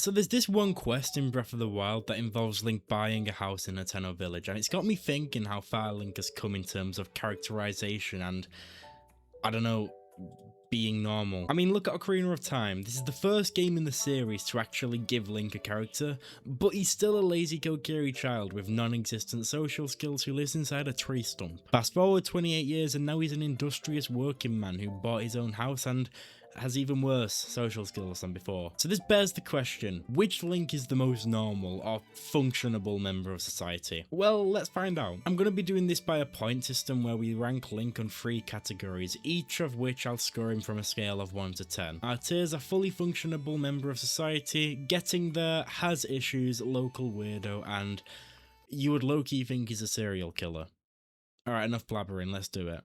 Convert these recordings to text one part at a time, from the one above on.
So there's this one quest in Breath of the Wild that involves Link buying a house in a Tenno village, and it's got me thinking how far Link has come in terms of characterization and, I don't know, being normal. I mean, look at Ocarina of Time. This is the first game in the series to actually give Link a character, but he's still a lazy Kokiri child with non-existent social skills who lives inside a tree stump. Fast forward 28 years and now he's an industrious working man who bought his own house and has even worse social skills than before. So this bears the question, which Link is the most normal or functionable member of society? Well, let's find out. I'm going to be doing this by a point system where we rank Link on 3 categories, each of which I'll score him from a scale of 1 to 10. Our tiers are fully functionable member of society, getting there, has issues, local weirdo, and you would low-key think he's a serial killer. Alright, enough blabbering, let's do it.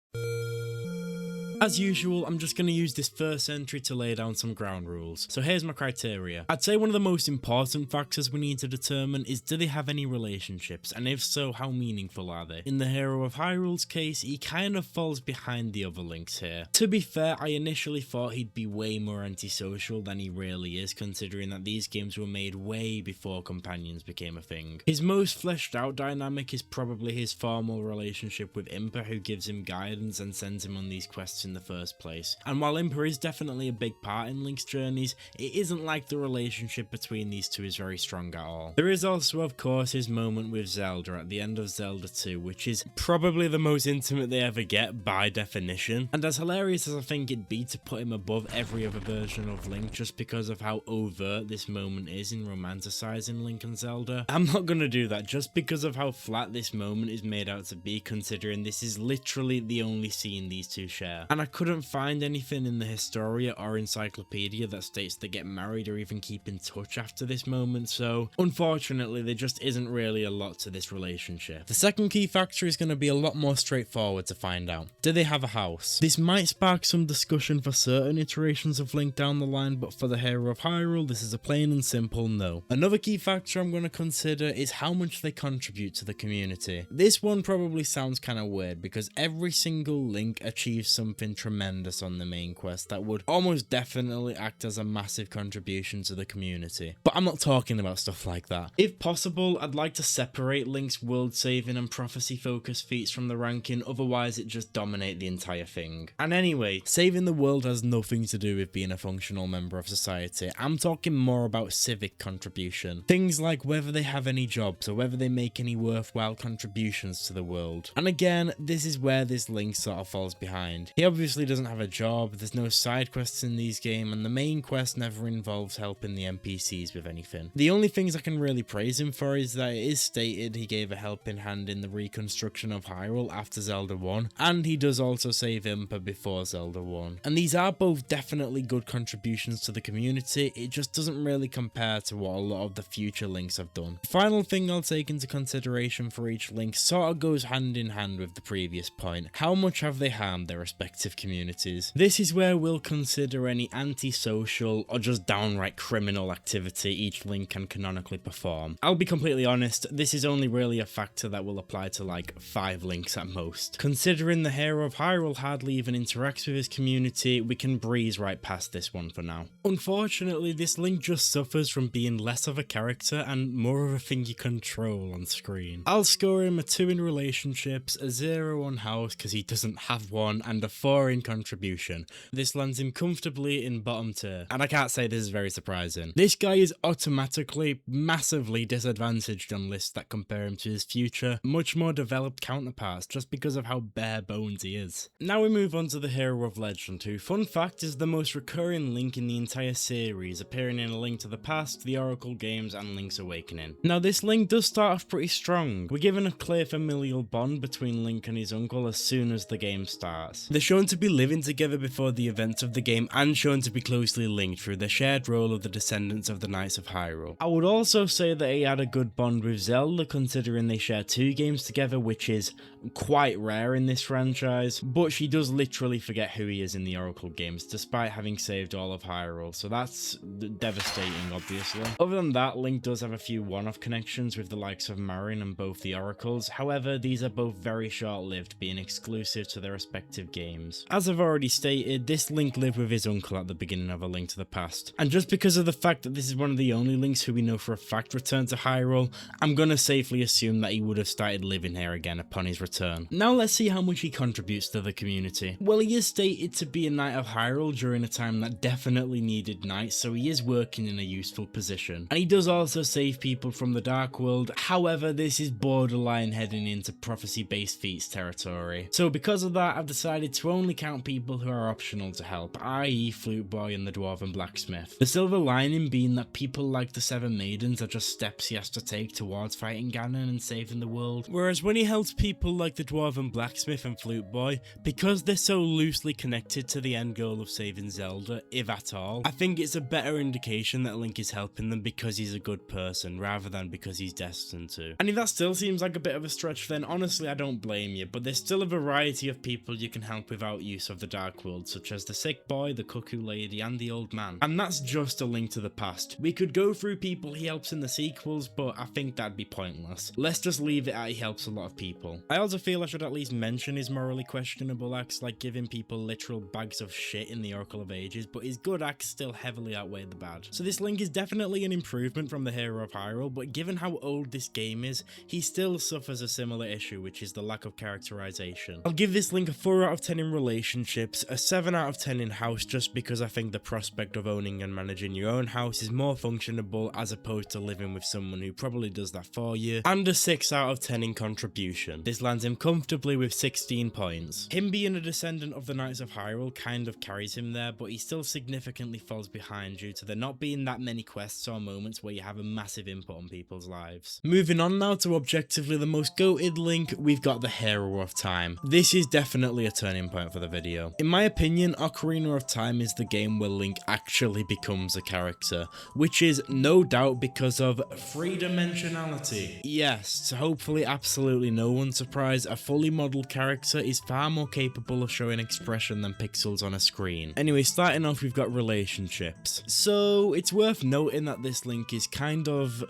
As usual, I'm just going to use this first entry to lay down some ground rules. So here's my criteria. I'd say one of the most important factors we need to determine is, do they have any relationships, and if so, how meaningful are they? In the Hero of Hyrule's case, he kind of falls behind the other Links here. To be fair, I initially thought he'd be way more antisocial than he really is, considering that these games were made way before companions became a thing. His most fleshed out dynamic is probably his formal relationship with Impa, who gives him guidance and sends him on these quests in the first place. And while Impa is definitely a big part in Link's journeys, it isn't like the relationship between these two is very strong at all. There is also, of course, his moment with Zelda at the end of Zelda 2, which is probably the most intimate they ever get by definition. And as hilarious as I think it'd be to put him above every other version of Link just because of how overt this moment is in romanticizing Link and Zelda, I'm not gonna do that just because of how flat this moment is made out to be, considering this is literally the only scene these two share. And I couldn't find anything in the Historia or Encyclopedia that states they get married or even keep in touch after this moment, so unfortunately there just isn't really a lot to this relationship. The second key factor is going to be a lot more straightforward to find out. Do they have a house? This might spark some discussion for certain iterations of Link down the line, but for the Hero of Hyrule this is a plain and simple no. Another key factor I'm going to consider is how much they contribute to the community. This one probably sounds kind of weird because every single Link achieves something tremendous on the main quest that would almost definitely act as a massive contribution to the community. But I'm not talking about stuff like that. If possible, I'd like to separate Link's world saving and prophecy focused feats from the ranking, otherwise it just dominate the entire thing. And anyway, saving the world has nothing to do with being a functional member of society. I'm talking more about civic contribution. Things like whether they have any jobs or whether they make any worthwhile contributions to the world. And again, this is where this Link sort of falls behind. He obviously doesn't have a job, there's no side quests in these games, and the main quest never involves helping the NPCs with anything. The only things I can really praise him for is that it is stated he gave a helping hand in the reconstruction of Hyrule after Zelda 1, and he does also save Impa before Zelda 1. And these are both definitely good contributions to the community, it just doesn't really compare to what a lot of the future Links have done. The final thing I'll take into consideration for each Link sort of goes hand in hand with the previous point. How much have they harmed their respective communities? This is where we'll consider any antisocial or just downright criminal activity each Link can canonically perform. I'll be completely honest, this is only really a factor that will apply to like 5 Links at most. Considering the Hero of Hyrule hardly even interacts with his community, we can breeze right past this one for now. Unfortunately, this Link just suffers from being less of a character and more of a thing you control on screen. I'll score him a 2 in relationships, a 0 on house because he doesn't have one, and a 4 in contribution. This lands him comfortably in bottom tier, and I can't say this is very surprising. This guy is automatically massively disadvantaged on lists that compare him to his future, much more developed counterparts just because of how bare bones he is. Now we move on to the Hero of Legend, who, fun fact, is the most recurring Link in the entire series, appearing in A Link to the Past, the Oracle games, and Link's Awakening. Now this Link does start off pretty strong. We're given a clear familial bond between Link and his uncle as soon as the game starts. They're shown to be living together before the events of the game and shown to be closely linked through their shared role of the descendants of the Knights of Hyrule. I would also say that he had a good bond with Zelda, considering they share 2 games together, which is quite rare in this franchise, but she does literally forget who he is in the Oracle games despite having saved all of Hyrule, so that's devastating obviously. Other than that, Link does have a few one-off connections with the likes of Marin and both the Oracles, however these are both very short-lived, being exclusive to their respective games. games. As I've already stated, this Link lived with his uncle at the beginning of A Link to the Past, and just because of the fact that this is one of the only Links who we know for a fact returned to Hyrule, I'm gonna safely assume that he would have started living here again upon his return. Now let's see how much he contributes to the community. Well, he is stated to be a Knight of Hyrule during a time that definitely needed knights, so he is working in a useful position. And he does also save people from the Dark World, however this is borderline heading into prophecy-based feats territory. So because of that, I've decided to only count people who are optional to help, i.e. Flute Boy and the Dwarven Blacksmith. The silver lining being that people like the Seven Maidens are just steps he has to take towards fighting Ganon and saving the world. Whereas when he helps people like the Dwarven Blacksmith and Flute Boy, because they're so loosely connected to the end goal of saving Zelda, if at all, I think it's a better indication that Link is helping them because he's a good person, rather than because he's destined to. And if that still seems like a bit of a stretch, then honestly I don't blame you, but there's still a variety of people you can help without use of the Dark World, such as the Sick Boy, the Cuckoo Lady, and the Old Man. And that's just A Link to the Past. We could go through people he helps in the sequels, but I think that'd be pointless. Let's just leave it at he helps a lot of people. I also feel I should at least mention his morally questionable acts, like giving people literal bags of shit in the Oracle of Ages, but his good acts still heavily outweigh the bad. So this Link is definitely an improvement from the Hero of Hyrule, but given how old this game is, he still suffers a similar issue, which is the lack of characterization. I'll give this Link a 4 out of 10 in relationships, a 7 out of 10 in house, just because I think the prospect of owning and managing your own house is more functionable as opposed to living with someone who probably does that for you, and a 6 out of 10 in contribution. This lands him comfortably with 16 points. Him being a descendant of the Knights of Hyrule kind of carries him there, but he still significantly falls behind due to there not being that many quests or moments where you have a massive input on people's lives. Moving on now to objectively the most goated Link, we've got the Hero of Time. This is definitely a turning point for the video. In my opinion, Ocarina of Time is the game where Link actually becomes a character, which is no doubt because of three-dimensionality. Yes, to hopefully absolutely no one's surprise, a fully modeled character is far more capable of showing expression than pixels on a screen. Anyway, starting off, we've got relationships. So it's worth noting that this Link is kind of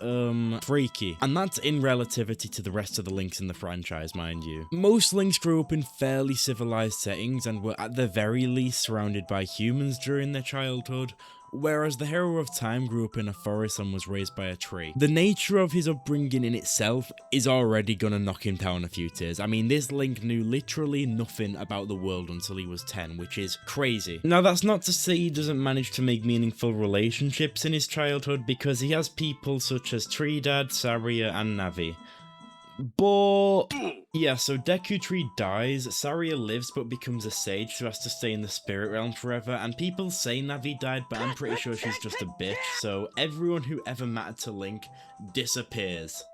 freaky, and that's in relativity to the rest of the Links in the franchise, mind you. Most Links grew up in fairly civilized settings and were at the very least surrounded by humans during their childhood, whereas the Hero of Time grew up in a forest and was raised by a tree. The nature of his upbringing in itself is already gonna knock him down a few tiers. I mean, this Link knew literally nothing about the world until he was 10, which is crazy. Now, that's not to say he doesn't manage to make meaningful relationships in his childhood, because he has people such as Tree Dad, Saria, and Navi. But yeah, so Deku Tree dies, Saria lives but becomes a sage who has to stay in the spirit realm forever, and people say Navi died, but I'm pretty sure she's just a bitch, so everyone who ever mattered to Link disappears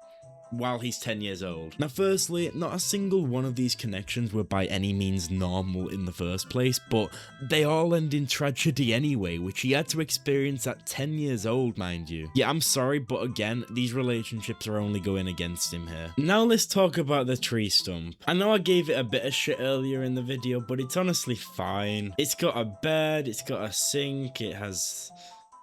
while he's 10 years old. Now firstly, not a single one of these connections were by any means normal in the first place, but they all end in tragedy anyway, which he had to experience at 10 years old, mind you. Yeah, I'm sorry, but again, these relationships are only going against him here. Now let's talk about the tree stump. I know I gave it a bit of shit earlier in the video, but it's honestly fine. It's got a bed, it's got a sink, it has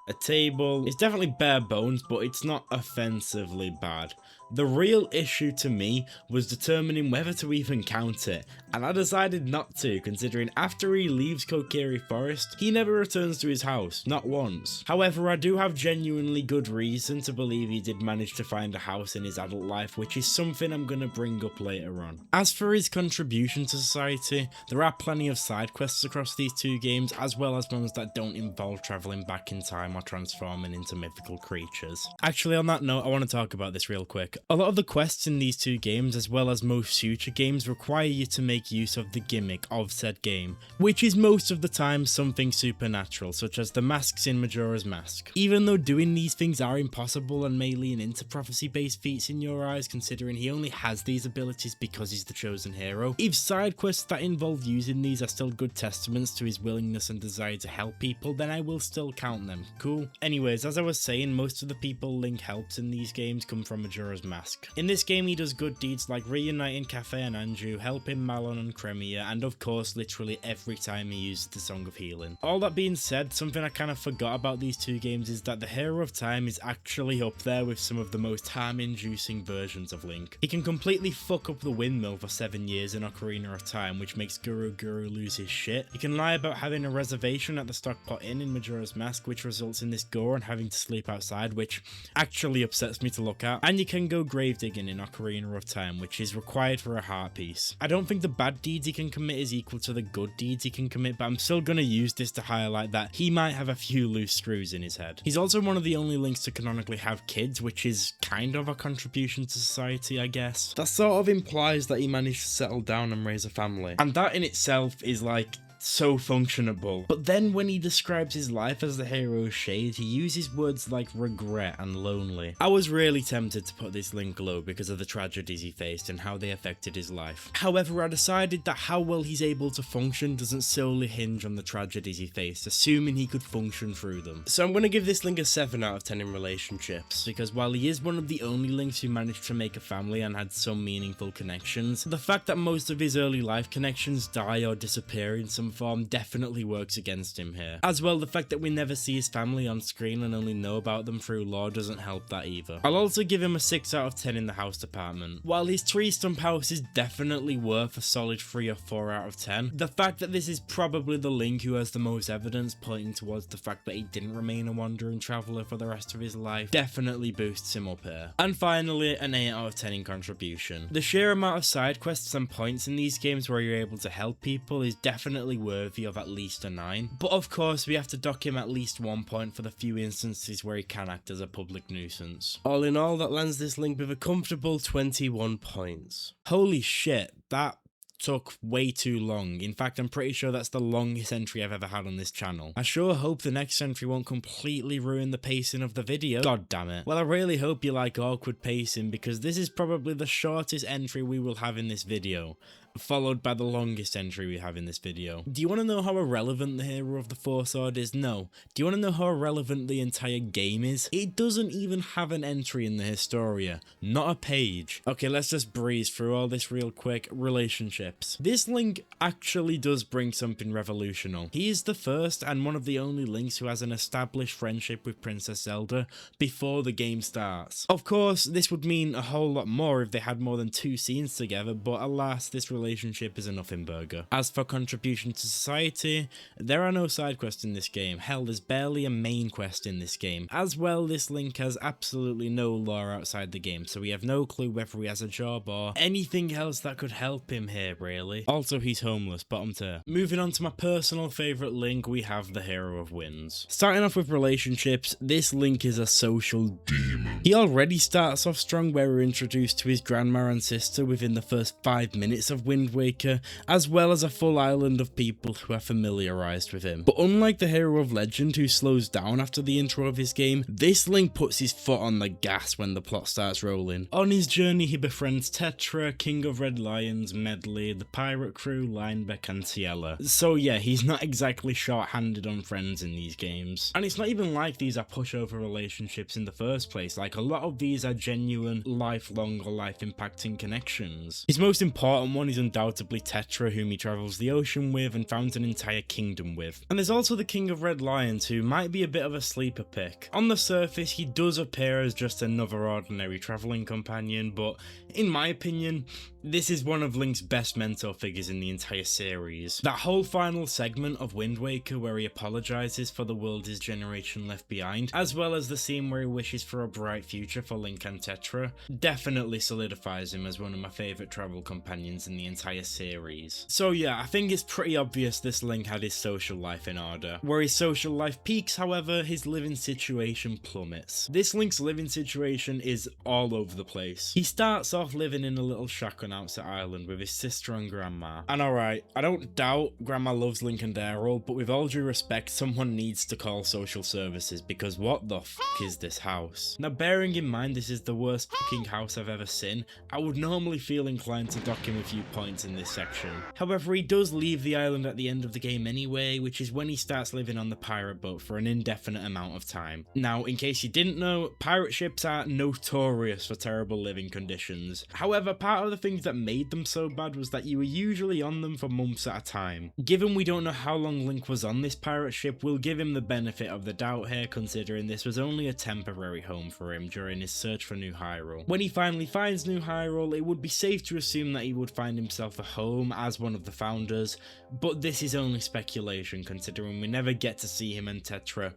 a table. It's definitely bare bones, but it's not offensively bad. The real issue to me was determining whether to even count it, and I decided not to, considering after he leaves Kokiri Forest, he never returns to his house, not once. However, I do have genuinely good reason to believe he did manage to find a house in his adult life, which is something I'm gonna bring up later on. As for his contribution to society, there are plenty of side quests across these two games, as well as ones that don't involve travelling back in time or transforming into mythical creatures. Actually, on that note, I want to talk about this real quick. A lot of the quests in these two games, as well as most future games, require you to make use of the gimmick of said game, which is most of the time something supernatural, such as the masks in Majora's Mask. Even though doing these things are impossible and may lean into prophecy-based feats in your eyes, considering he only has these abilities because he's the chosen hero, if side quests that involve using these are still good testaments to his willingness and desire to help people, then I will still count them. Cool. cool. Anyways, as I was saying, most of the people Link helps in these games come from Majora's Mask. In this game, he does good deeds like reuniting Kafei and Anju, helping Malon and Cremia, and of course, literally every time he uses the Song of Healing. All that being said, something I kind of forgot about these two games is that the Hero of Time is actually up there with some of the most harm-inducing versions of Link. He can completely fuck up the windmill for 7 years in Ocarina of Time, which makes Guru lose his shit. He can lie about having a reservation at the Stockpot Inn in Majora's Mask, which results in this Goron having to sleep outside, which actually upsets me to look at. And you can go grave digging in Ocarina of Time, which is required for a heart piece. I don't think the bad deeds he can commit is equal to the good deeds he can commit, but I'm still gonna use this to highlight that he might have a few loose screws in his head. He's also one of the only Links to canonically have kids, which is kind of a contribution to society, I guess. That sort of implies that he managed to settle down and raise a family. And that in itself is like so functionable. But then when he describes his life as the hero's shade, he uses words like regret and lonely. I was really tempted to put this Link low because of the tragedies he faced and how they affected his life. However, I decided that how well he's able to function doesn't solely hinge on the tragedies he faced, assuming he could function through them. So I'm going to give this Link a 7 out of 10 in relationships, because while he is one of the only Links who managed to make a family and had some meaningful connections, the fact that most of his early life connections die or disappear in some form definitely works against him here. As well, the fact that we never see his family on screen and only know about them through lore doesn't help that either. I'll also give him a 6 out of 10 in the house department. While his tree stump house is definitely worth a solid 3 or 4 out of 10, the fact that this is probably the Link who has the most evidence pointing towards the fact that he didn't remain a wandering traveller for the rest of his life definitely boosts him up here. And finally, an 8 out of 10 in contribution. The sheer amount of side quests and points in these games where you're able to help people is definitely worthy of at least a 9, but of course we have to dock him at least 1 point for the few instances where he can act as a public nuisance. All in all, that lands this Link with a comfortable 21 points. Holy shit, that took way too long. In fact, I'm pretty sure that's the longest entry I've ever had on this channel. I sure hope the next entry won't completely ruin the pacing of the video. God damn it. Well, I really hope you like awkward pacing, because this is probably the shortest entry we will have in this video, followed by the longest entry we have in this video. Do you want to know how irrelevant the Hero of the Four Sword is? No. Do you want to know how irrelevant the entire game is? It doesn't even have an entry in the Historia. Not a page. Okay, let's just breeze through all this real quick. Relationships. This Link actually does bring something revolutionary. He is the first and one of the only Links who has an established friendship with Princess Zelda before the game starts. Of course, this would mean a whole lot more if they had more than 2 scenes together, but alas, this relationship is a nothing burger. As for contribution to society, there are no side quests in this game. Hell, there's barely a main quest in this game. As well, this Link has absolutely no lore outside the game, so we have no clue whether he has a job or anything else that could help him here, really. Also, he's homeless, bottom tier. Moving on to my personal favourite Link, we have the Hero of Winds. Starting off with relationships, this Link is a social demon. He already starts off strong where we're introduced to his grandma and sister within the first 5 minutes of Wind Waker, as well as a full island of people who are familiarized with him. But unlike the Hero of Legend, who slows down after the intro of his game, this Link puts his foot on the gas when the plot starts rolling. On his journey, he befriends Tetra, King of Red Lions, Medley, the pirate crew, Linebeck, and Ciela. So yeah, he's not exactly short-handed on friends in these games. And it's not even like these are pushover relationships in the first place. Like, a lot of these are genuine, lifelong or life-impacting connections. His most important one is undoubtedly Tetra, whom he travels the ocean with and founds an entire kingdom with. And there's also the King of Red Lions, who might be a bit of a sleeper pick. On the surface, he does appear as just another ordinary travelling companion, but in my opinion, this is one of Link's best mentor figures in the entire series. That whole final segment of Wind Waker where he apologises for the world his generation left behind, as well as the scene where he wishes for a bright future for Link and Tetra, definitely solidifies him as one of my favourite travel companions in the entire series. So yeah, I think it's pretty obvious this Link had his social life in order. Where his social life peaks, however, his living situation plummets. This Link's living situation is all over the place. He starts off living in a little shack on Outset Island with his sister and grandma. And alright, I don't doubt grandma loves Link and Daryl, but with all due respect, someone needs to call social services, because what the fuck is this house? Now, bearing in mind this is the worst fucking house I've ever seen, I would normally feel inclined to dock him a few points in this section. However, he does leave the island at the end of the game anyway, which is when he starts living on the pirate boat for an indefinite amount of time. Now, in case you didn't know, pirate ships are notorious for terrible living conditions. However, part of the things that made them so bad was that you were usually on them for months at a time. Given we don't know how long Link was on this pirate ship, we'll give him the benefit of the doubt here, considering this was only a temporary home for him during his search for New Hyrule. When he finally finds New Hyrule, it would be safe to assume that he would find himself a home as one of the founders, but this is only speculation considering we never get to see him and Tetra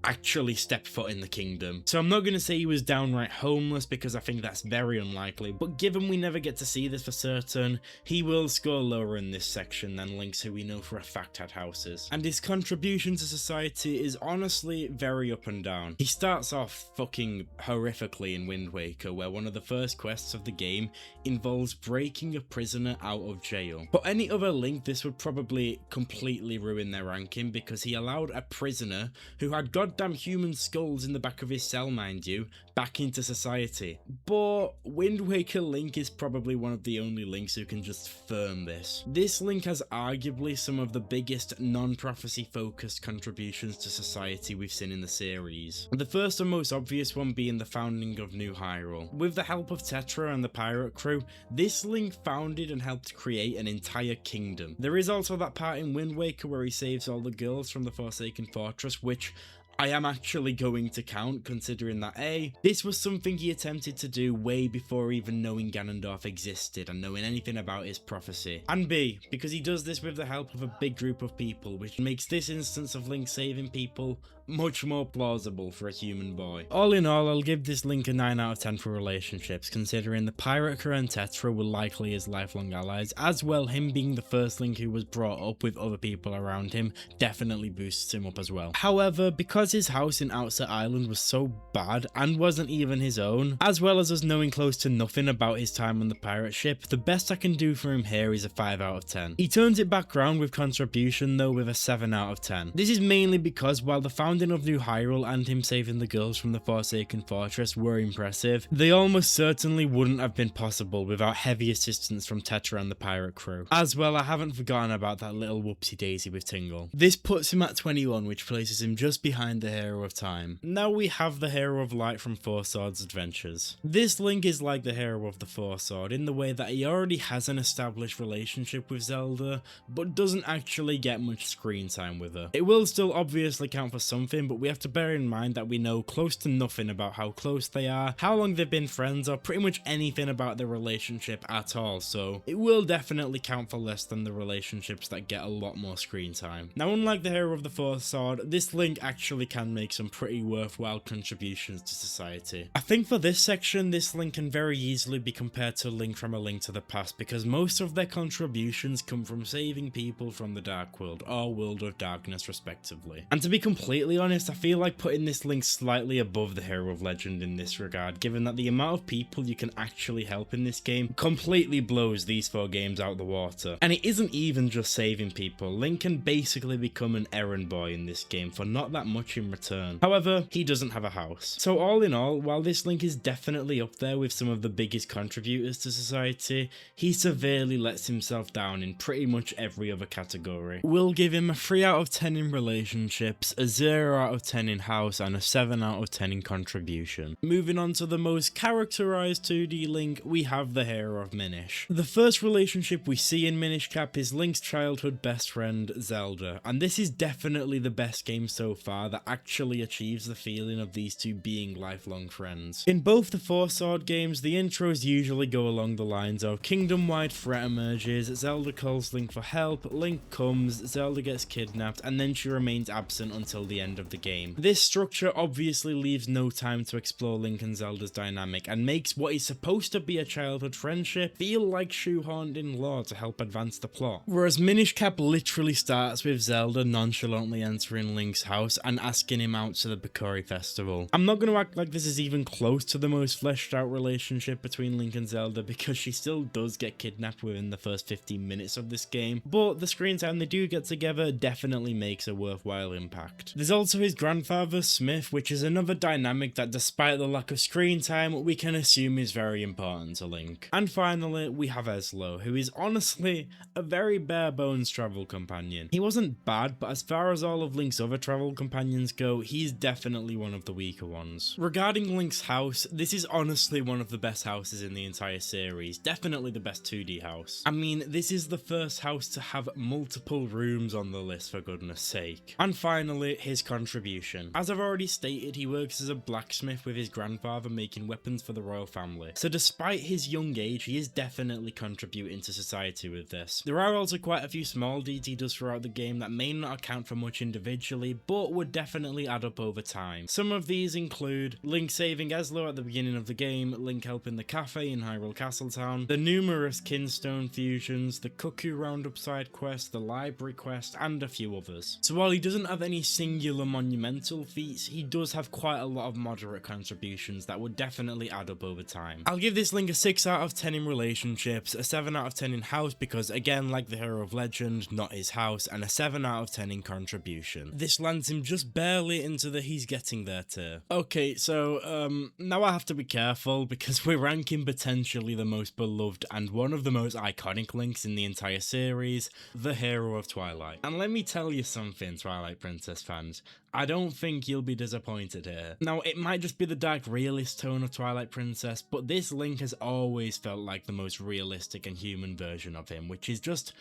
actually step foot in the kingdom. So I'm not going to say he was downright homeless because I think that's very unlikely, but given we never get to see this for certain, he will score lower in this section than Link's, who we know for a fact had houses. And his contribution to society is honestly very up and down. He starts off fucking horrifically in Wind Waker, where one of the first quests of the game involves breaking a prisoner out of jail. For any other Link, this would probably completely ruin their ranking because he allowed a prisoner who had goddamn human skulls in the back of his cell, mind you, back into society. But Wind Waker Link is probably one of the only Links who can just firm this. This Link has arguably some of the biggest non-prophecy focused contributions to society we've seen in the series. The first and most obvious one being the founding of New Hyrule. With the help of Tetra and the pirate crew, this Link founded and helped create an entire kingdom. There is also that part in Wind Waker where he saves all the girls from the Forsaken Fortress, which I am actually going to count, considering that A, this was something he attempted to do way before even knowing Ganondorf existed and knowing anything about his prophecy, and B, because he does this with the help of a big group of people, which makes this instance of Link saving people much more plausible for a human boy. All in all, I'll give this Link a 9 out of 10 for relationships, considering the pirate crew and Tetra were likely his lifelong allies, as well him being the first Link who was brought up with other people around him definitely boosts him up as well. However, because his house in Outset Island was so bad and wasn't even his own, as well as us knowing close to nothing about his time on the pirate ship, the best I can do for him here is a 5 out of 10. He turns it back round with contribution though with a 7 out of 10. This is mainly because while the founding of New Hyrule and him saving the girls from the Forsaken Fortress were impressive, they almost certainly wouldn't have been possible without heavy assistance from Tetra and the pirate crew. As well, I haven't forgotten about that little whoopsie daisy with Tingle. This puts him at 21, which places him just behind the Hero of Time. Now we have the Hero of Light from Four Swords Adventures. This Link is like the Hero of the Four Sword in the way that he already has an established relationship with Zelda, but doesn't actually get much screen time with her. It will still obviously count for something, but we have to bear in mind that we know close to nothing about how close they are, how long they've been friends, or pretty much anything about their relationship at all, so it will definitely count for less than the relationships that get a lot more screen time. Now, unlike the Hero of the Fourth Sword, this Link actually can make some pretty worthwhile contributions to society. I think for this section, this Link can very easily be compared to Link from A Link to the Past because most of their contributions come from saving people from the Dark World or World of Darkness respectively. And to be completely honest, I feel like putting this Link slightly above the Hero of Legend in this regard, given that the amount of people you can actually help in this game completely blows these 4 games out the water. And it isn't even just saving people, Link can basically become an errand boy in this game for not that much in return. However, he doesn't have a house. So all in all, while this Link is definitely up there with some of the biggest contributors to society, he severely lets himself down in pretty much every other category. We'll give him a 3 out of 10 in relationships, a 0 out of 10 in house, and a 7 out of 10 in contribution. Moving on to the most characterized 2D Link, we have the Hero of Minish. The first relationship we see in Minish Cap is Link's childhood best friend, Zelda, and this is definitely the best game so far that actually achieves the feeling of these two being lifelong friends. In both the Four Sword games, the intros usually go along the lines of kingdom-wide threat emerges, Zelda calls Link for help, Link comes, Zelda gets kidnapped, and then she remains absent until the end of the game. This structure obviously leaves no time to explore Link and Zelda's dynamic and makes what is supposed to be a childhood friendship feel like shoehorned in lore to help advance the plot. Whereas Minish Cap literally starts with Zelda nonchalantly entering Link's house and asking him out to the Bakuri Festival. I'm not going to act like this is even close to the most fleshed out relationship between Link and Zelda because she still does get kidnapped within the first 15 minutes of this game, but the screen time they do get together definitely makes a worthwhile impact. There's also his grandfather, Smith, which is another dynamic that despite the lack of screen time, we can assume is very important to Link. And finally, we have Eslo, who is honestly a very bare bones travel companion. He wasn't bad, but as far as all of Link's other travel companions go, he's definitely one of the weaker ones. Regarding Link's house, this is honestly one of the best houses in the entire series, definitely the best 2D house. I mean, this is the first house to have multiple rooms on the list, for goodness sake. And finally, his contribution. As I've already stated, he works as a blacksmith with his grandfather making weapons for the royal family. So despite his young age, he is definitely contributing to society with this. There are also quite a few small deeds he does throughout the game that may not account for much individually, but would definitely add up over time. Some of these include Link saving Eslo at the beginning of the game, Link helping the cafe in Hyrule Castletown, the numerous Kinstone fusions, the Cuckoo Roundup side quest, the library quest, and a few others. So while he doesn't have any singular monumental feats, he does have quite a lot of moderate contributions that would definitely add up over time. I'll give this Link a 6 out of 10 in relationships, a 7 out of 10 in house because again, like the Hero of Legend, not his house, and a 7 out of 10 in contribution. This lands him just barely into the he's getting there tier. Okay, so now I have to be careful because we're ranking potentially the most beloved and one of the most iconic Links in the entire series, the Hero of Twilight. And let me tell you something, Twilight Princess fans, I don't think you'll be disappointed here. Now, it might just be the dark realist tone of Twilight Princess, but this Link has always felt like the most realistic and human version of him, which is just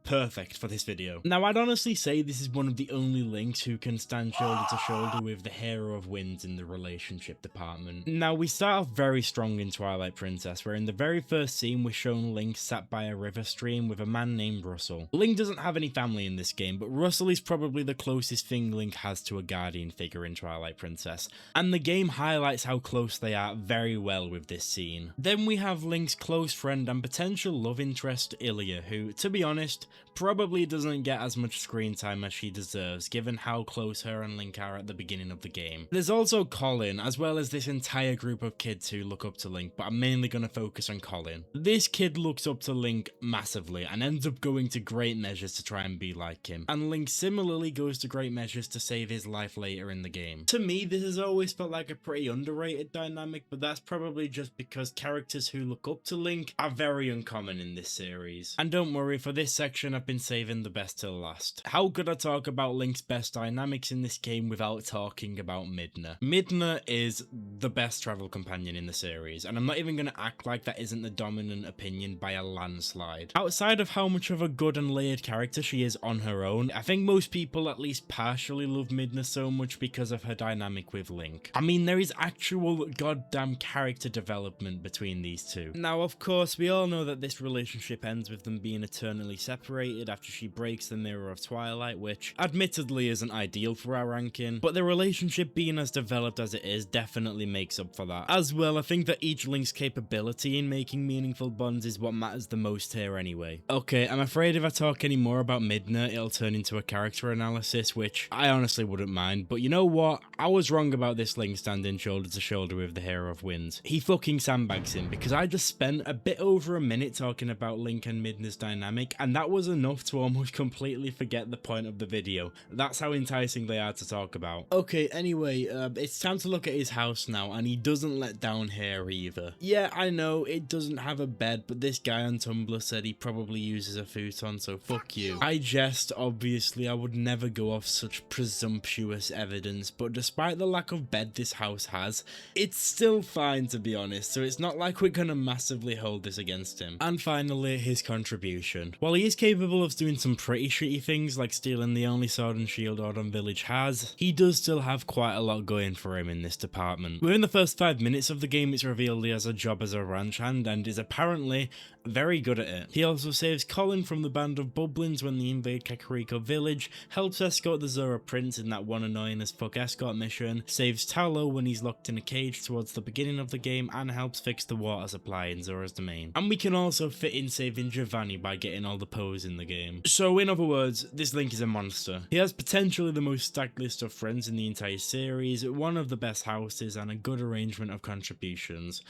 perfect for this video. Now, I'd honestly say this is one of the only Links who can stand shoulder to shoulder with the Hero of Winds in the relationship department. Now, we start off very strong in Twilight Princess, where in the very first scene we're shown Link sat by a river stream with a man named Russell. Link doesn't have any family in this game, but Russell is probably the closest thing Link has to a guardian figure in Twilight Princess, and the game highlights how close they are very well with this scene. Then we have Link's close friend and potential love interest, Ilya, who, to be honest, probably doesn't get as much screen time as she deserves given how close her and Link are at the beginning of the game. There's also Colin, as well as this entire group of kids who look up to Link, but I'm mainly going to focus on Colin. This kid looks up to Link massively and ends up going to great measures to try and be like him, and Link similarly goes to great measures to save his life later in the game. To me, this has always felt like a pretty underrated dynamic, but that's probably just because characters who look up to Link are very uncommon in this series. And don't worry, for this section I've been saving the best till last. How could I talk about Link's best dynamics in this game without talking about Midna? Midna is the best travel companion in the series, and I'm not even going to act like that isn't the dominant opinion by a landslide. Outside of how much of a good and layered character she is on her own, I think most people at least partially love Midna so much because of her dynamic with Link. I mean, there is actual goddamn character development between these two. Now, of course, we all know that this relationship ends with them being eternally separated after she breaks the Mirror of Twilight, which admittedly isn't ideal for our ranking, but the relationship being as developed as it is definitely makes up for that. As well, I think that each Link's capability in making meaningful bonds is what matters the most here anyway. Okay, I'm afraid if I talk any more about Midna, it'll turn into a character analysis, which I honestly wouldn't mind, but you know what? I was wrong about this Link standing shoulder to shoulder with the Hero of Winds. He fucking sandbags him, because I just spent a bit over a minute talking about Link and Midna's dynamic, and that was enough to almost completely forget the point of the video. That's how enticing they are to talk about. Okay, anyway, it's time to look at his house now, and he doesn't let down here either. Yeah, I know, it doesn't have a bed, but this guy on Tumblr said he probably uses a futon, so fuck you. I jest, obviously, I would never go off such presumptuous evidence, but despite the lack of bed this house has, it's still fine to be honest, so it's not like we're gonna massively hold this against him. And finally, his contribution. While he is capable of doing some pretty shitty things like stealing the only sword and shield Ordon Village has, he does still have quite a lot going for him in this department. Within the first 5 minutes of the game, it's revealed he has a job as a ranch hand and is apparently very good at it. He also saves Colin from the band of Bubblins when they invade Kakariko Village, helps escort the Zora Prince in that one annoying as fuck escort mission, saves Talo when he's locked in a cage towards the beginning of the game, and helps fix the water supply in Zora's domain. And we can also fit in saving Giovanni by getting all the pose in the game. So in other words, this Link is a monster. He has potentially the most stacked list of friends in the entire series, one of the best houses, and a good arrangement of contributions.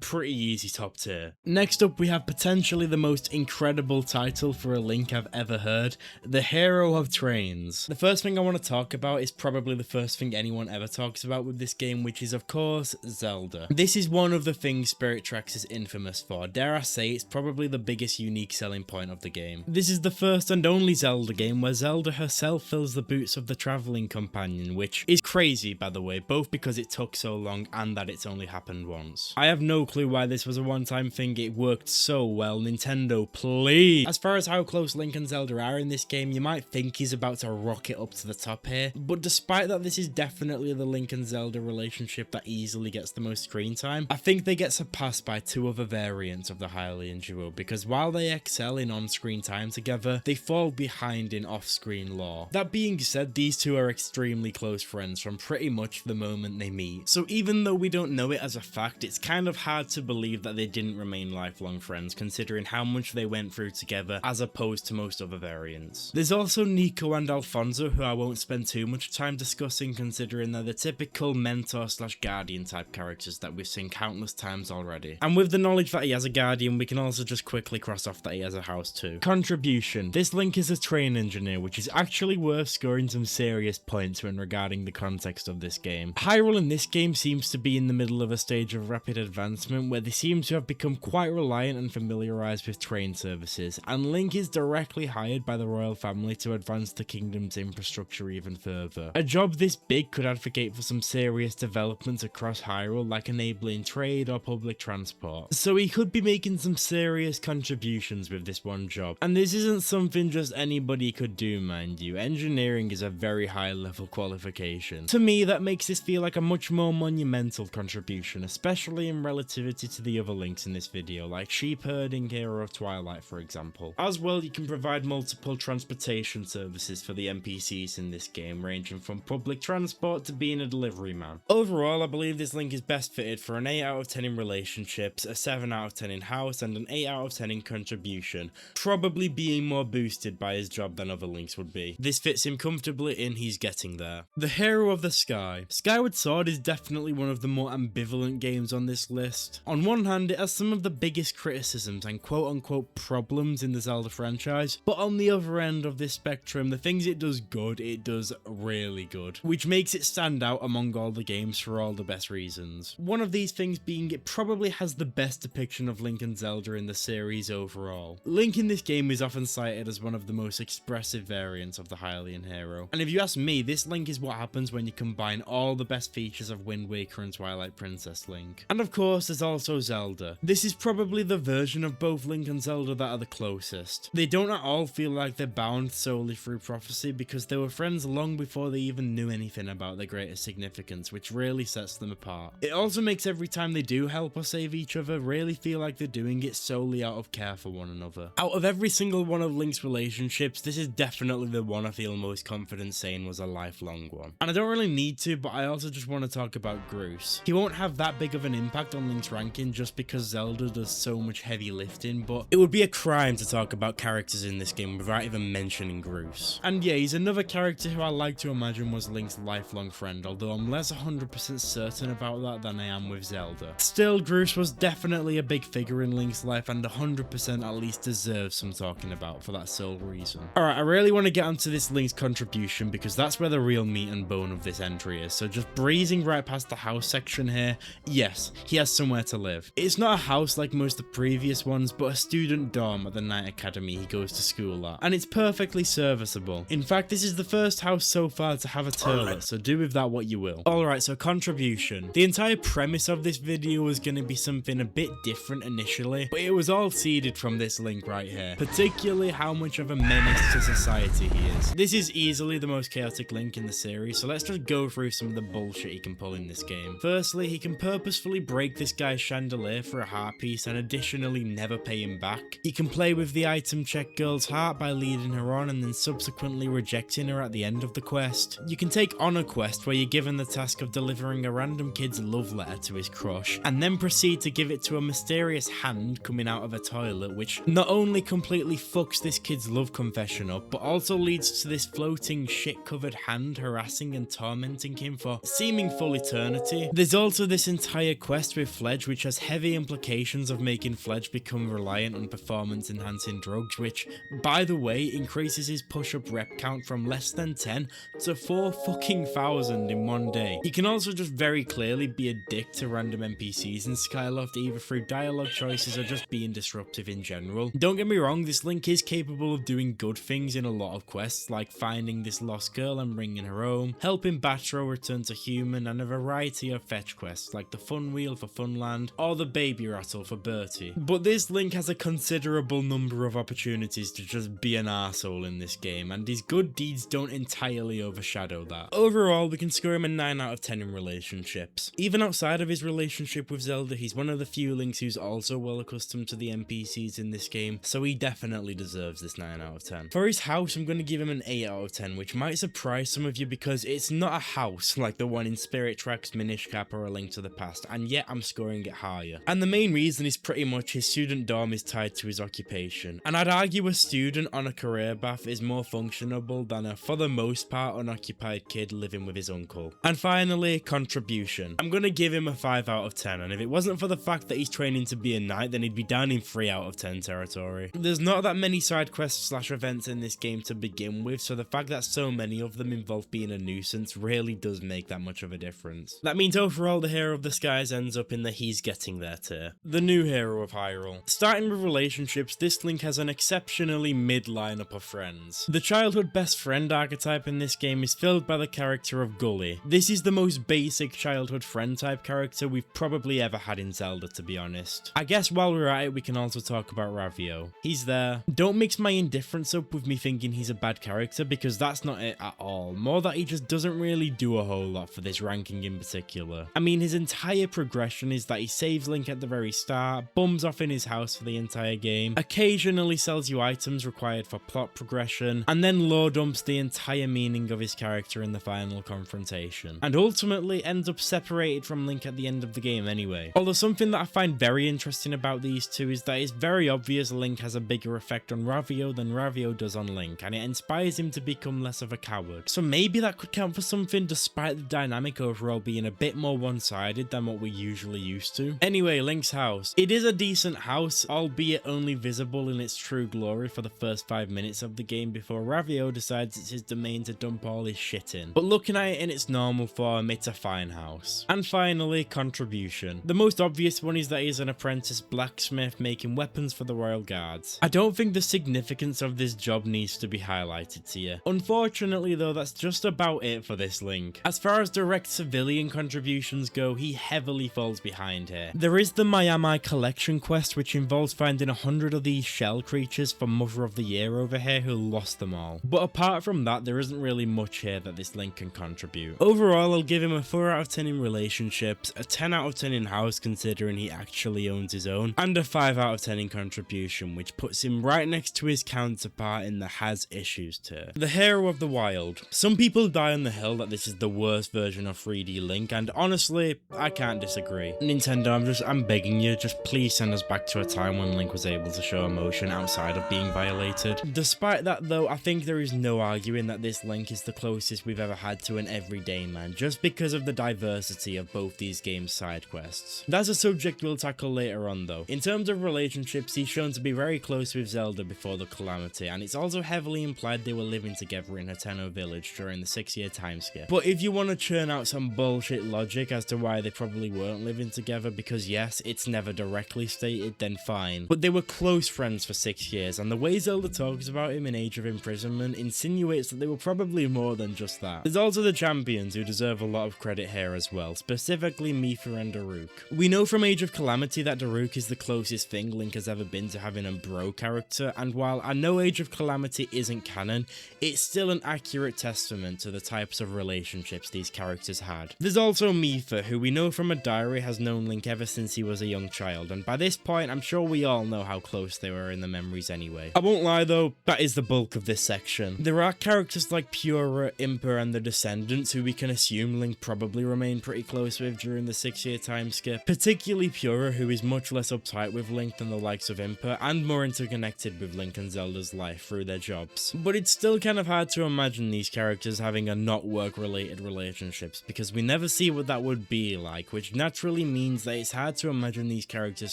pretty easy top tier. Next up, we have potentially the most incredible title for a Link I've ever heard, the Hero of Trains. The first thing I want to talk about is probably the first thing anyone ever talks about with this game, which is of course Zelda. This is one of the things Spirit Tracks is infamous for. Dare I say, it's probably the biggest unique selling point of the game. This is the first and only Zelda game where Zelda herself fills the boots of the traveling companion, which is crazy by the way, both because it took so long and that it's only happened once. I have no clue why this was a one-time thing, it worked so well. Nintendo, please! As far as how close Link and Zelda are in this game, you might think he's about to rocket up to the top here, but despite that this is definitely the Link and Zelda relationship that easily gets the most screen time, I think they get surpassed by two other variants of the Hylian duo, because while they excel in on-screen time together, they fall behind in off-screen lore. That being said, these two are extremely close friends from pretty much the moment they meet, so even though we don't know it as a fact, it's kind of hard to believe that they didn't remain lifelong friends considering how much they went through together as opposed to most other variants. There's also Nico and Alfonso, who I won't spend too much time discussing considering they're the typical mentor slash guardian type characters that we've seen countless times already. And with the knowledge that he has a guardian, we can also just quickly cross off that he has a house too. Contribution. This Link is a train engineer, which is actually worth scoring some serious points when regarding the context of this game. Hyrule in this game seems to be in the middle of a stage of rapid advancement where they seem to have become quite reliant and familiarized with train services, and Link is directly hired by the royal family to advance the kingdom's infrastructure even further. A job this big could advocate for some serious developments across Hyrule, like enabling trade or public transport. So he could be making some serious contributions with this one job. And this isn't something just anybody could do, mind you. Engineering is a very high level qualification. To me, that makes this feel like a much more monumental contribution, especially in relativity to the other Links in this video, like sheep herding, Hero of Twilight for example. As well, you can provide multiple transportation services for the NPCs in this game, ranging from public transport to being a delivery man. Overall, I believe this Link is best fitted for an 8 out of 10 in relationships, a 7 out of 10 in house, and an 8 out of 10 in contribution, probably being more boosted by his job than other Links would be. This fits him comfortably in, he's getting there. The Hero of the Sky. Skyward Sword is definitely one of the more ambivalent games on this list. On one hand, it has some of the biggest criticisms and quote-unquote problems in the Zelda franchise, but on the other end of this spectrum, the things it does good, it does really good, which makes it stand out among all the games for all the best reasons. One of these things being it probably has the best depiction of Link and Zelda in the series overall. Link in this game is often cited as one of the most expressive variants of the Hylian hero, and if you ask me, this Link is what happens when you combine all the best features of Wind Waker and Twilight Princess Link. And of course, there's also Zelda. This is probably the version of both Link and Zelda that are the closest. They don't at all feel like they're bound solely through prophecy because they were friends long before they even knew anything about their greatest significance, which really sets them apart. It also makes every time they do help or save each other really feel like they're doing it solely out of care for one another. Out of every single one of Link's relationships, this is definitely the one I feel most confident saying was a lifelong one. And I don't really need to, but I also just want to talk about Groose. He won't have that big of an impact on Link's ranking just because Zelda does so much heavy lifting, but it would be a crime to talk about characters in this game without even mentioning Groose. And yeah, he's another character who I like to imagine was Link's lifelong friend, although I'm less 100% certain about that than I am with Zelda. Still, Groose was definitely a big figure in Link's life and 100% at least deserves some talking about for that sole reason. Alright, I really want to get onto this Link's contribution because that's where the real meat and bone of this entry is, so just breezing right past the house section here, yes, he has somewhere to live. It's not a house like most of the previous ones, but a student dorm at the night academy he goes to school at, and it's perfectly serviceable. In fact, this is the first house so far to have a toilet, so do with that what you will. Alright, so contribution. The entire premise of this video was going to be something a bit different initially, but it was all seeded from this Link right here, particularly how much of a menace to society he is. This is easily the most chaotic Link in the series, so let's just go through some of the bullshit he can pull in this game. Firstly, he can purposefully break this guy's chandelier for a heart piece and additionally never pay him back. He can play with the item check girl's heart by leading her on and then subsequently rejecting her at the end of the quest. You can take on a quest where you're given the task of delivering a random kid's love letter to his crush, and then proceed to give it to a mysterious hand coming out of a toilet, which not only completely fucks this kid's love confession up, but also leads to this floating shit-covered hand harassing and tormenting him for seeming full eternity. There's also this entire quest with Fledge, which has heavy implications of making Fledge become reliant on performance enhancing drugs, which, by the way, increases his push-up rep count from less than 10 to 4,000 in one day. He can also just very clearly be a dick to random NPCs in Skyloft, either through dialogue choices or just being disruptive in general. Don't get me wrong, this Link is capable of doing good things in a lot of quests, like finding this lost girl and bringing her home, helping Batro return to human, and a variety of fetch quests like the Fun Wheel for Funland or the Baby Rattle for Bertie. But this Link has a considerable number of opportunities to just be an arsehole in this game, and his good deeds don't entirely overshadow that. Overall, we can score him a 9 out of 10 in relationships. Even outside of his relationship with Zelda, he's one of the few Links who's also well accustomed to the NPCs in this game, so he definitely deserves this 9 out of 10. For his house, I'm going to give him an 8 out of 10, which might surprise some of you because it's not a house like the one in Spirit Tracks, Minish Cap, or A Link to the Past, and yet I'm scoring it higher. And the main reason is pretty much his student dorm is tied to his occupation, and I'd argue a student on a career path is more functionable than a, for the most part, unoccupied kid living with his uncle. And finally, contribution. I'm gonna give him a 5 out of 10, and if it wasn't for the fact that he's training to be a knight, then he'd be down in 3 out of 10 territory. There's not that many side quests / events in this game to begin with, so the fact that so many of them involve being a nuisance really does make that much of a difference. That means overall the Hero of the Skies ends up in the he's getting there tier. The new Hero of Hyrule. Starting with relationships, this Link has an exceptionally mid lineup of friends. The childhood best friend archetype in this game is filled by the character of Gully. This is the most basic childhood friend type character we've probably ever had in Zelda, to be honest. I guess while we're at it, we can also talk about Ravio. He's there. Don't mix my indifference up with me thinking he's a bad character, because that's not it at all. More that he just doesn't really do a whole lot for this ranking in particular. I mean, his entire progression is that he saves Link at the very start, bums off in his house for the entire game, occasionally sells you items required for plot progression, and then lore dumps the entire meaning of his character in the final confrontation, and ultimately ends up separated from Link at the end of the game anyway. Although something that I find very interesting about these two is that it's very obvious Link has a bigger effect on Ravio than Ravio does on Link, and it inspires him to become less of a coward. So maybe that could count for something, despite the dynamic overall being a bit more one-sided than what we're usually used to. Anyway, Link's house. It is a decent house, albeit only visible in its true glory for the first 5 minutes of the game before Ravio decides it's his domain to dump all his shit in. But looking at it in its normal form, it's a fine house. And finally, contribution. The most obvious one is that he's an apprentice blacksmith making weapons for the Royal Guards. I don't think the significance of this job needs to be highlighted to you. Unfortunately though, that's just about it for this Link. As far as direct civilian contributions go, he heavily falls behind here. There is the Miami collection quest, which involves finding 100 of these shell creatures for Mother of the Year over here who lost them all. But apart from that, there isn't really much here that this Link can contribute. Overall, I'll give him a 4 out of 10 in relationships, a 10 out of 10 in house considering he actually owns his own, and a 5 out of 10 in contribution, which puts him right next to his counterpart in the has issues tier. The Hero of the Wild. Some people die on the hill that this is the worst version of 3D Link, and honestly, I can't disagree. Nintendo, I'm begging you, just please send us back to a time when Link was able to show emotion outside of being violated. Despite that though, I think there is no arguing that this Link is the closest we've ever had to an everyday man, just because of the diversity of both these games' side quests. That's a subject we'll tackle later on though. In terms of relationships, he's shown to be very close with Zelda before the Calamity, and it's also heavily implied they were living together in Hateno Village during the 6-year time skip. But if you want to churn out some bullshit logic as to why they probably weren't living together, because yes, it's never directly stated, then fine. But they were close friends for 6 years, and the way Zelda talks about him in Age of Imprisonment insinuates that they were probably more than just that. There's also the champions who deserve a lot of credit here as well, specifically Mipha and Daruk. We know from Age of Calamity that Daruk is the closest thing Link has ever been to having a bro character, and while I know Age of Calamity isn't canon, it's still an accurate testament to the types of relationships these characters had. There's also Mipha, who we know from a diary has known Link ever since he was a young child, and by this point I'm sure we all know how close they were in the memories anyway. I won't lie though, that is the bulk of this section. There are characters like Pura, Impa, and the Descendants who we can assume Link probably remained pretty close with during the 6-year time skip, particularly Pura, who is much less uptight with Link than the likes of Impa, and more interconnected with Link and Zelda's life through their jobs. But it's still kind of hard to imagine these characters having a not work related relationships, because we never see what that would be like, which naturally basically means that it's hard to imagine these characters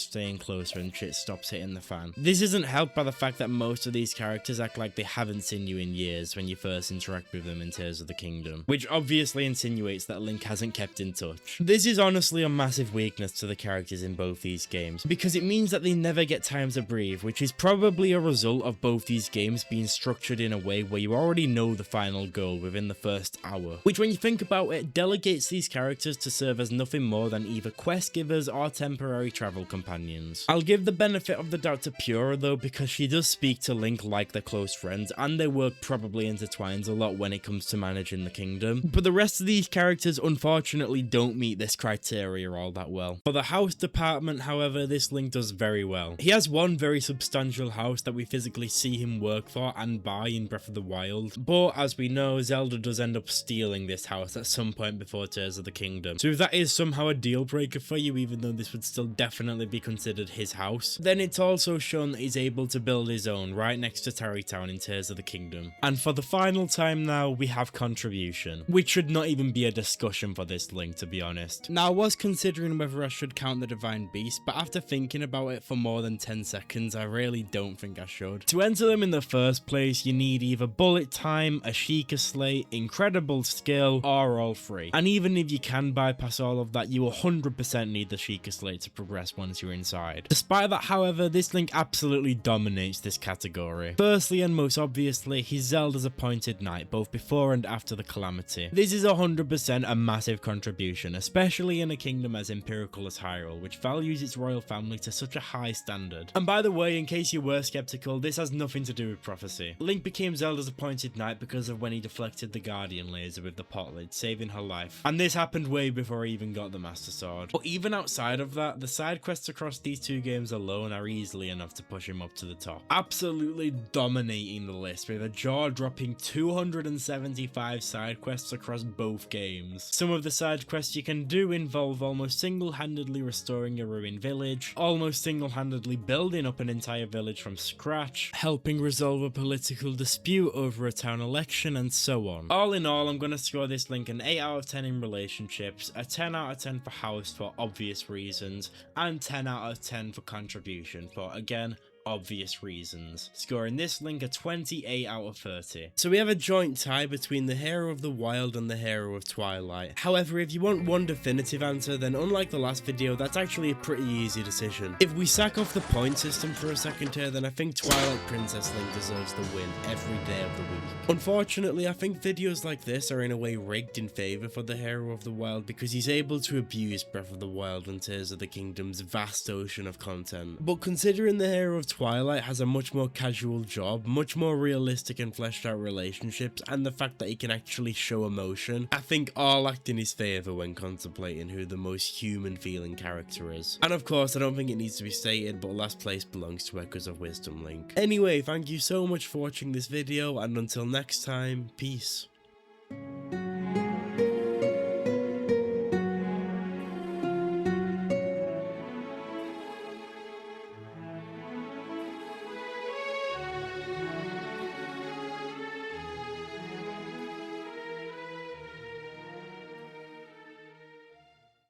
staying close when shit stops hitting the fan. This isn't helped by the fact that most of these characters act like they haven't seen you in years when you first interact with them in Tears of the Kingdom, which obviously insinuates that Link hasn't kept in touch. This is honestly a massive weakness to the characters in both these games, because it means that they never get time to breathe, which is probably a result of both these games being structured in a way where you already know the final goal within the first hour, which when you think about it, delegates these characters to serve as nothing more than either quest givers or temporary travel companions. I'll give the benefit of the doubt to Pura though, because she does speak to Link like they're close friends, and their work probably intertwines a lot when it comes to managing the kingdom, but the rest of these characters unfortunately don't meet this criteria all that well. For the house department, however, this Link does very well. He has one very substantial house that we physically see him work for and buy in Breath of the Wild, but as we know, Zelda does end up stealing this house at some point before Tears of the Kingdom. So if that is somehow a deal breaker for you, even though this would still definitely be considered his house, then it's also shown that he's able to build his own right next to Tarrey Town in Tears of the Kingdom. And for the final time now, we have contribution, which should not even be a discussion for this Link, to be honest. Now I was considering whether I should count the Divine Beast, but after thinking about it for more than 10 seconds, I really don't think I should. To enter them in the first place, you need either bullet time, a Sheikah Slate, incredible skill, or all three. And even if you can bypass all of that, you 100% need the Sheikah Slate to progress once you're inside. Despite that, however, this Link absolutely dominates this category. Firstly and most obviously, he's Zelda's appointed knight, both before and after the Calamity. This is 100% a massive contribution, especially in a kingdom as empirical as Hyrule, which values its royal family to such a high standard. And by the way, in case you were skeptical, this has nothing to do with prophecy. Link became Zelda's appointed knight because of when he deflected the Guardian laser with the pot lid, saving her life. And this happened way before he even got the Master Sword. But even outside of that, the side quests across these two games alone are easily enough to push him up to the top. Absolutely dominating the list with a jaw-dropping 275 side quests across both games. Some of the side quests you can do involve almost single-handedly restoring a ruined village, almost single-handedly building up an entire village from scratch, helping resolve a political dispute over a town election, and so on. All in all, I'm going to score this Link an 8 out of 10 in relationships, a 10 out of 10 for house for obvious reasons, and 10 out of 10 for contribution for, again, obvious reasons, scoring this Link a 28 out of 30. So we have a joint tie between the Hero of the Wild and the Hero of Twilight. However, if you want one definitive answer, then unlike the last video, that's actually a pretty easy decision. If we sack off the point system for a second here, then I think Twilight Princess Link deserves the win every day of the week. Unfortunately, I think videos like this are in a way rigged in favour for the Hero of the Wild because he's able to abuse Breath of the Wild and Tears of the Kingdom's vast ocean of content. But considering the Hero of Twilight has a much more casual job, much more realistic and fleshed out relationships, and the fact that he can actually show emotion, I think all act in his favour when contemplating who the most human feeling character is. And of course, I don't think it needs to be stated, but last place belongs to Echoes of Wisdom Link. Anyway, thank you so much for watching this video, and until next time, peace.